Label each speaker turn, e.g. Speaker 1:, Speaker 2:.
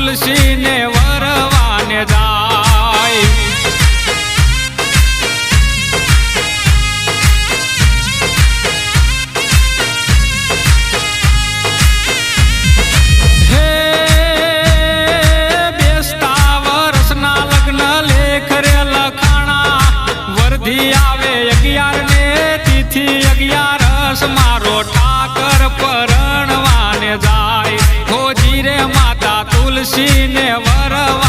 Speaker 1: તુલસી ને વરવાને જાય। હે બેસતા વર્ષના લગ્ન લેખ રે લખાણા, વરધી આવે 11 ને તિથિ 11 મારો ઠાકર પરણવાને જાય। હોજી રે માતા તુલસી ને વરવા